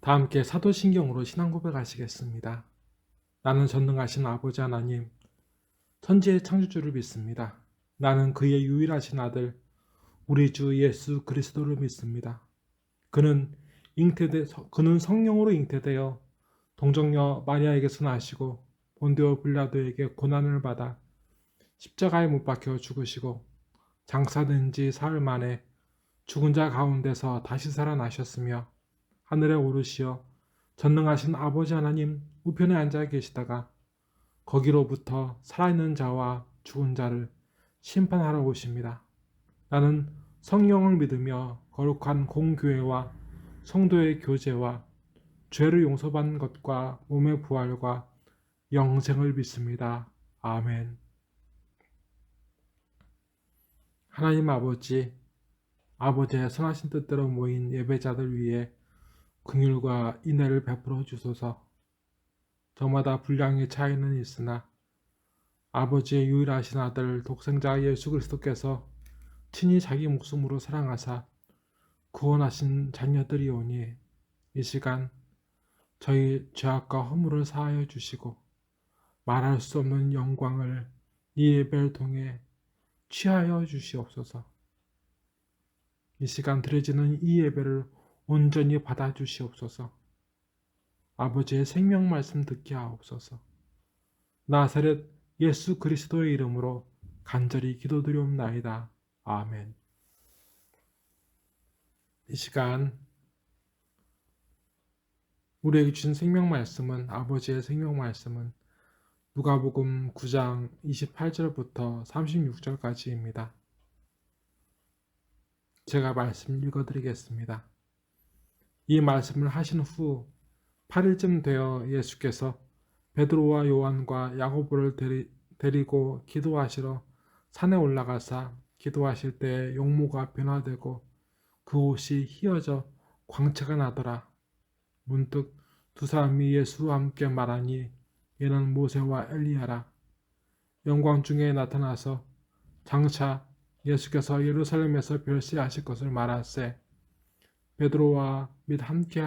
다 함께 사도신경으로 신앙 고백하시겠습니다. 나는 전능하신 아버지 하나님, 천지의 창조주를 믿습니다. 나는 그의 유일하신 아들, 우리 주 예수 그리스도를 믿습니다. 그는 그는 성령으로 잉태되어 동정녀 마리아에게서 나시고 본디오 빌라도에게 고난을 받아 십자가에 못 박혀 죽으시고 장사된 지 사흘 만에 죽은 자 가운데서 다시 살아나셨으며 하늘에 오르시어 전능하신 아버지 하나님 우편에 앉아 계시다가 거기로부터 살아있는 자와 죽은 자를 심판하러 오십니다. 나는 성령을 믿으며 거룩한 공교회와 성도의 교제와 죄를 용서받는 것과 몸의 부활과 영생을 믿습니다. 아멘. 하나님 아버지의 선하신 뜻대로 모인 예배자들 위해 긍휼과 인애를 베풀어 주소서. 저마다 분량의 차이는 있으나 아버지의 유일하신 아들 독생자 예수 그리스도께서 친히 자기 목숨으로 사랑하사 구원하신 자녀들이오니 이 시간 저희 죄악과 허물을 사하여 주시고 말할 수 없는 영광을 이 예배를 통해 취하여 주시옵소서. 이 시간 드려지는 이 예배를 온전히 받아 주시옵소서. 아버지의 생명 말씀 듣게 하옵소서. 나사렛 예수 그리스도의 이름으로 간절히 기도드리옵나이다. 아멘. 이 시간 우리에게 주신 생명 말씀은 아버지의 생명 말씀은 누가복음 9장 28절부터 36절까지입니다. 제가 말씀 읽어드리겠습니다. 이 말씀을 하신 후 8일쯤 되어 예수께서 베드로와 요한과 야고보를 데리고 기도하시러 산에 올라가사 기도하실 때 용모가 변화되고 그 옷이 휘어져 광채가 나더라. 문득 두 사람이 예수와 함께 말하니 얘는 모세와 엘리야라. 영광 중에 나타나서 장차 예수께서 예루살렘에서 별세하실 것을 말하세. 베드로와 및 함께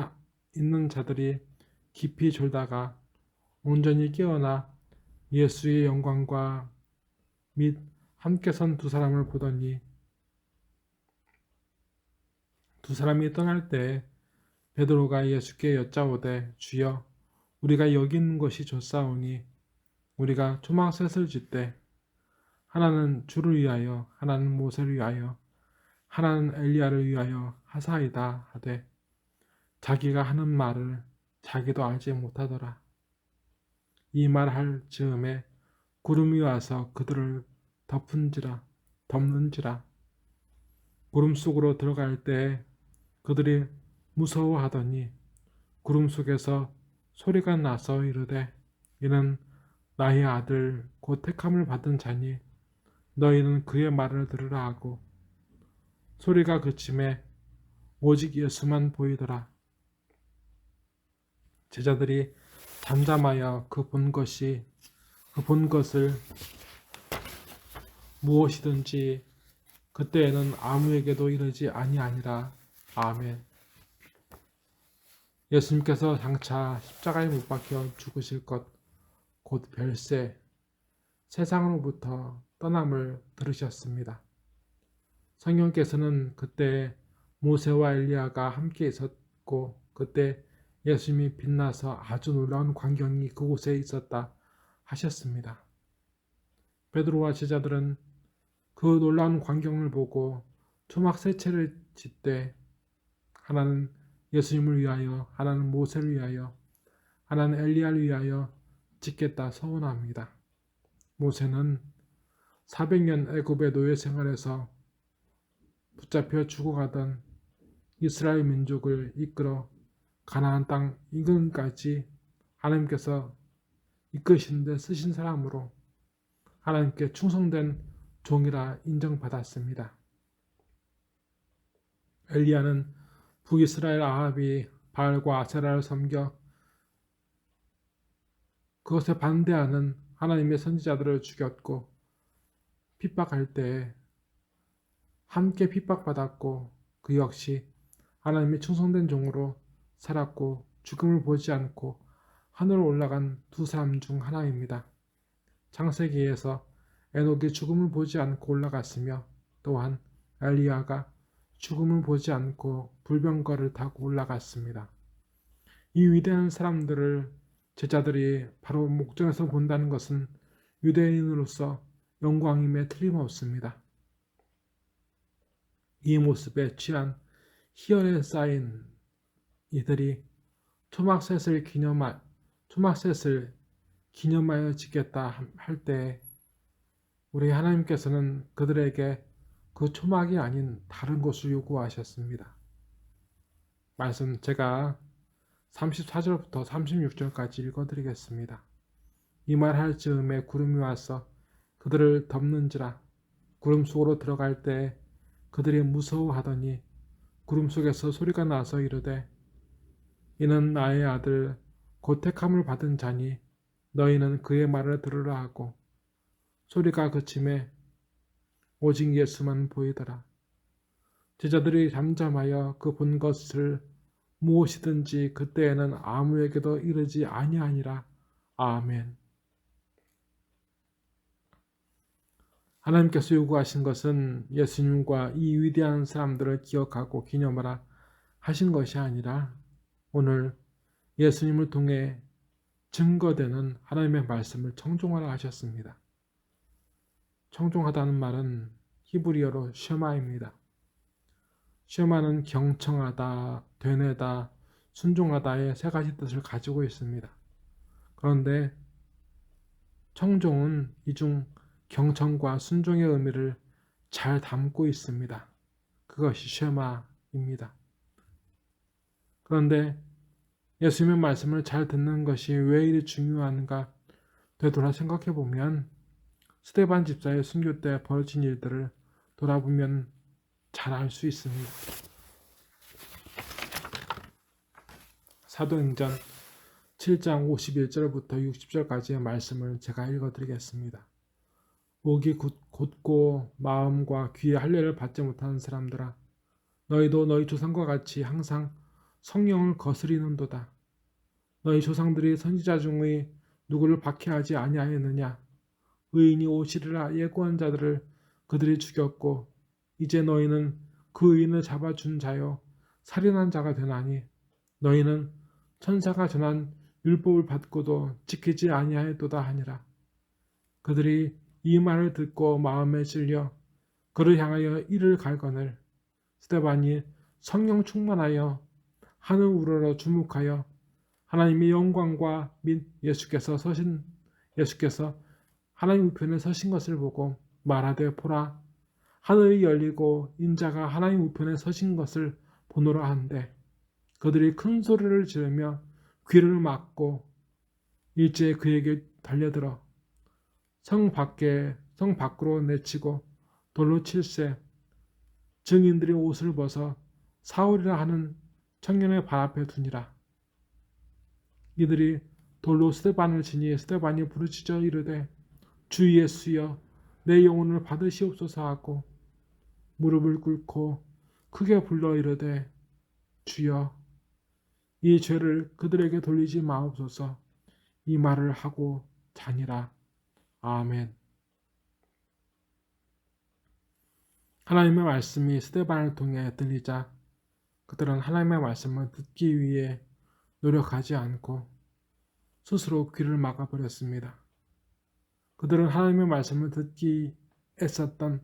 있는 자들이 깊이 졸다가 온전히 깨어나 예수의 영광과 및 함께 선 두 사람을 보더니 두 사람이 떠날 때 베드로가 예수께 여짜오되 주여 우리가 여기 있는 것이 좋사오니 우리가 초막셋을 짓되 하나는 주를 위하여 하나는 모세를 위하여 하나는 엘리야를 위하여 하사이다 하되 자기가 하는 말을 자기도 알지 못하더라. 이 말 할 즈음에 구름이 와서 그들을 덮는지라 구름 속으로 들어갈 때 그들이 무서워하더니 구름 속에서 소리가 나서 이르되 이는 나의 아들 곧 택함을 받은 자니 너희는 그의 말을 들으라 하고 소리가 그침에 오직 예수만 보이더라. 제자들이 잠잠하여 그 본 것을 무엇이든지 그때에는 아무에게도 이르지 아니하니라. 아멘. 예수님께서 장차 십자가에 못 박혀 죽으실 것 곧 별세 세상으로부터 떠남을 들으셨습니다. 성령께서는 그때 모세와 엘리야가 함께 있었고 그때 예수님이 빛나서 아주 놀라운 광경이 그곳에 있었다 하셨습니다. 베드로와 제자들은 그 놀라운 광경을 보고 초막 세 채를 짓되 하나는 예수님을 위하여 하나는 모세를 위하여 하나는 엘리야를 위하여 짓겠다 서원합니다. 모세는 400년 애굽의 노예 생활에서 붙잡혀 죽어가던 이스라엘 민족을 이끌어 가나안 땅 인근까지 하나님께서 이끄시는데 쓰신 사람으로 하나님께 충성된 종이라 인정받았습니다. 엘리야는 북이스라엘 아합이 바알과 아세라를 섬겨 그것에 반대하는 하나님의 선지자들을 죽였고 핍박할 때에 함께 핍박받았고 그 역시 하나님의 충성된 종으로 살았고 죽음을 보지 않고 하늘로 올라간 두 사람 중 하나입니다. 창세기에서 에녹이 죽음을 보지 않고 올라갔으며 또한 엘리야가 죽음을 보지 않고 불병거를 타고 올라갔습니다. 이 위대한 사람들을 제자들이 바로 목전에서 본다는 것은 유대인으로서 영광임에 틀림없습니다. 이 모습에 취한 희열에 쌓인 이들이 초막셋을 기념하여 지켰다 할 때 우리 하나님께서는 그들에게 그 초막이 아닌 다른 것을 요구하셨습니다. 말씀 제가 34절부터 36절까지 읽어드리겠습니다. 이 말 할 즈음에 구름이 와서 그들을 덮는지라. 구름 속으로 들어갈 때 그들이 무서워하더니 구름 속에서 소리가 나서 이르되 이는 나의 아들 곧 택함을 받은 자니 너희는 그의 말을 들으라 하고 소리가 그침에 오직 예수만 보이더라. 제자들이 잠잠하여 그 본 것을 무엇이든지 그때에는 아무에게도 이르지 아니하니라. 아멘. 하나님께서 요구하신 것은 예수님과 이 위대한 사람들을 기억하고 기념하라 하신 것이 아니라 오늘 예수님을 통해 증거되는 하나님의 말씀을 청종하라 하셨습니다. 청종하다는 말은 히브리어로 쉐마입니다. 쉐마는 경청하다, 되뇌다, 순종하다의 세 가지 뜻을 가지고 있습니다. 그런데 청종은 이중 경청과 순종의 의미를 잘 담고 있습니다. 그것이 쉐마입니다. 그런데 예수님의 말씀을 잘 듣는 것이 왜 이리 중요한가 되돌아 생각해 보면 스데반 집사의 순교 때 벌어진 일들을 돌아보면 잘 알 수 있습니다. 사도행전 7장 51절부터 60절까지의 말씀을 제가 읽어드리겠습니다. 목이 곧고 마음과 귀의 할례를 받지 못하는 사람들아 너희도 너희 조상과 같이 항상 성령을 거스리는도다. 너희 조상들이 선지자 중의 누구를 박해하지 아니하였느냐. 의인이 오시리라 예고한 자들을 그들이 죽였고 이제 너희는 그 의인을 잡아준 자요 살인한 자가 되나니 너희는 천사가 전한 율법을 받고도 지키지 아니하였도다 하니라. 그들이 이 말을 듣고 마음에 찔려 그를 향하여 이를 갈거늘 스데반이 성령 충만하여 하늘 우러러 주목하여 하나님의 영광과 및 예수께서 하나님 우편에 서신 것을 보고 말하되 보라 하늘이 열리고 인자가 하나님 우편에 서신 것을 보노라 한데 그들이 큰 소리를 지르며 귀를 막고 일제에 그에게 달려들어 성 밖으로 내치고 돌로 칠세 증인들이 옷을 벗어 사울이라 하는 청년의 발 앞에 두니라. 이들이 돌로 스데반을 치니 스데반이 부르짖어 이르되 주 예수여 내 영혼을 받으시옵소서 하고 무릎을 꿇고 크게 불러 이르되 주여 이 죄를 그들에게 돌리지 마옵소서. 이 말을 하고 자니라. 아멘. 하나님의 말씀이 스데반을 통해 들리자 그들은 하나님의 말씀을 듣기 위해 노력하지 않고 스스로 귀를 막아버렸습니다. 그들은 하나님의 말씀을 듣기 애썼던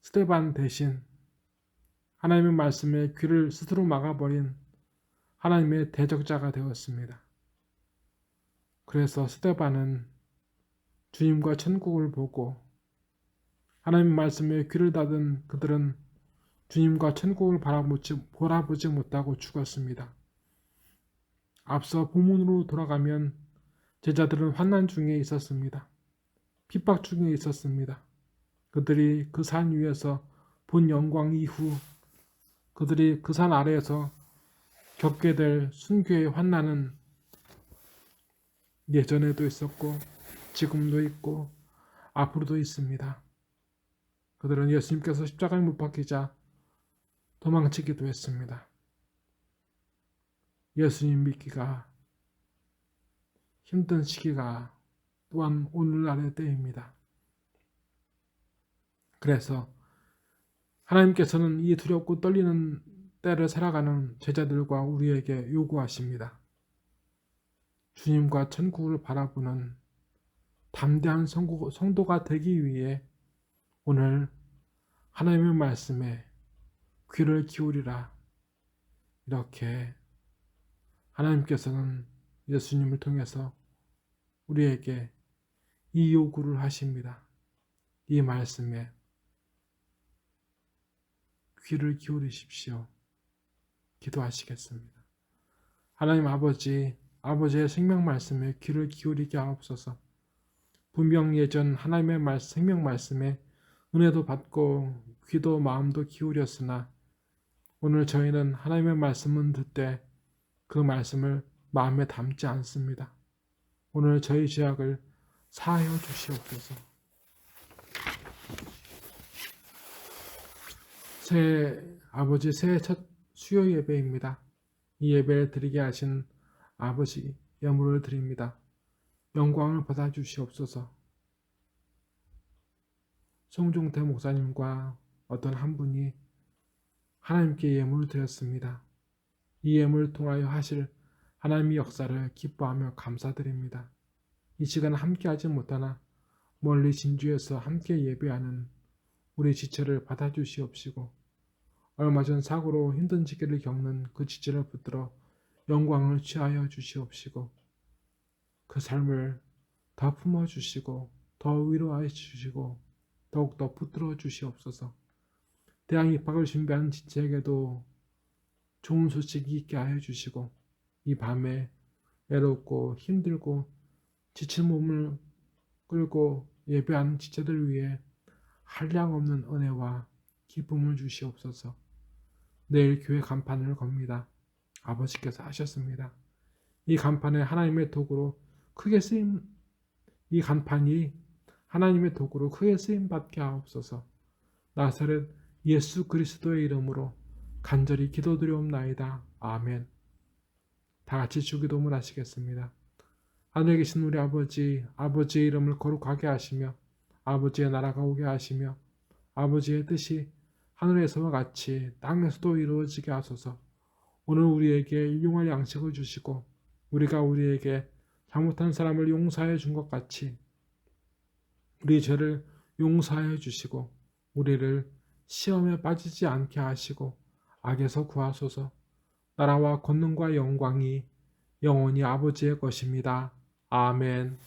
스데반 대신 하나님의 말씀에 귀를 스스로 막아버린 하나님의 대적자가 되었습니다. 그래서 스데반은 주님과 천국을 보고 하나님의 말씀에 귀를 닫은 그들은 주님과 천국을 바라보지 못하고 죽었습니다. 앞서 본문으로 돌아가면 제자들은 환난 중에 있었습니다. 핍박 중에 있었습니다. 그들이 그 산 위에서 본 영광 이후 그들이 그 산 아래에서 겪게 될 순교의 환난은 예전에도 있었고 지금도 있고 앞으로도 있습니다. 그들은 예수님께서 십자가에 못 박히자 도망치기도 했습니다. 예수님 믿기가 힘든 시기가 또한 오늘날의 때입니다. 그래서 하나님께서는 이 두렵고 떨리는 때를 살아가는 제자들과 우리에게 요구하십니다. 주님과 천국을 바라보는 담대한 성도가 되기 위해 오늘 하나님의 말씀에 귀를 기울이라. 이렇게 하나님께서는 예수님을 통해서 우리에게 이 요구를 하십니다. 이 말씀에 귀를 기울이십시오. 기도하시겠습니다. 하나님 아버지, 아버지의 생명 말씀에 귀를 기울이게 하옵소서. 분명 예전 하나님의 생명 말씀에 은혜도 받고 귀도 마음도 기울였으나 오늘 저희는 하나님의 말씀은 듣되 그 말씀을 마음에 담지 않습니다. 오늘 저희 죄악을 사하여 주시옵소서. 새해 첫 수요 예배입니다. 이 예배를 드리게 하신 아버지 예물을 드립니다. 영광을 받아 주시옵소서. 송종태 목사님과 어떤 한 분이 하나님께 예물을 드렸습니다. 이 예물을 통하여 하실 하나님의 역사를 기뻐하며 감사드립니다. 이 시간 함께하지 못하나 멀리 진주에서 함께 예배하는 우리 지체를 받아주시옵시고 얼마 전 사고로 힘든 시기를 겪는 그 지체를 붙들어 영광을 취하여 주시옵시고 그 삶을 더 품어주시고 더 위로하여 주시고 더욱더 붙들어 주시옵소서. 대학 입학을 준비하는 지체에게도 좋은 소식이 있게 하여 주시고 이 밤에 외롭고 힘들고 지친 몸을 끌고 예배하는 지체들 위해 한량없는 은혜와 기쁨을 주시옵소서. 내일 교회 간판을 겁니다. 아버지께서 하셨습니다. 이 간판에 하나님의 도구로 크게 쓰임, 이 간판이 하나님의 도구로 크게 쓰임 받게 하옵소서. 나사렛 예수 그리스도의 이름으로 간절히 기도드리옵나이다. 아멘. 다 같이 주기도문 하시겠습니다. 하늘에 계신 우리 아버지, 아버지의 이름을 거룩하게 하시며 아버지의 나라가 오게 하시며 아버지의 뜻이 하늘에서와 같이 땅에서도 이루어지게 하소서. 오늘 우리에게 일용할 양식을 주시고 우리가 우리에게 잘못한 사람을 용서해 준 것 같이 우리 죄를 용서하여 주시고 우리를 시험에 빠지지 않게 하시고 악에서 구하소서. 나라와 권능과 영광이 영원히 아버지의 것입니다. 아멘.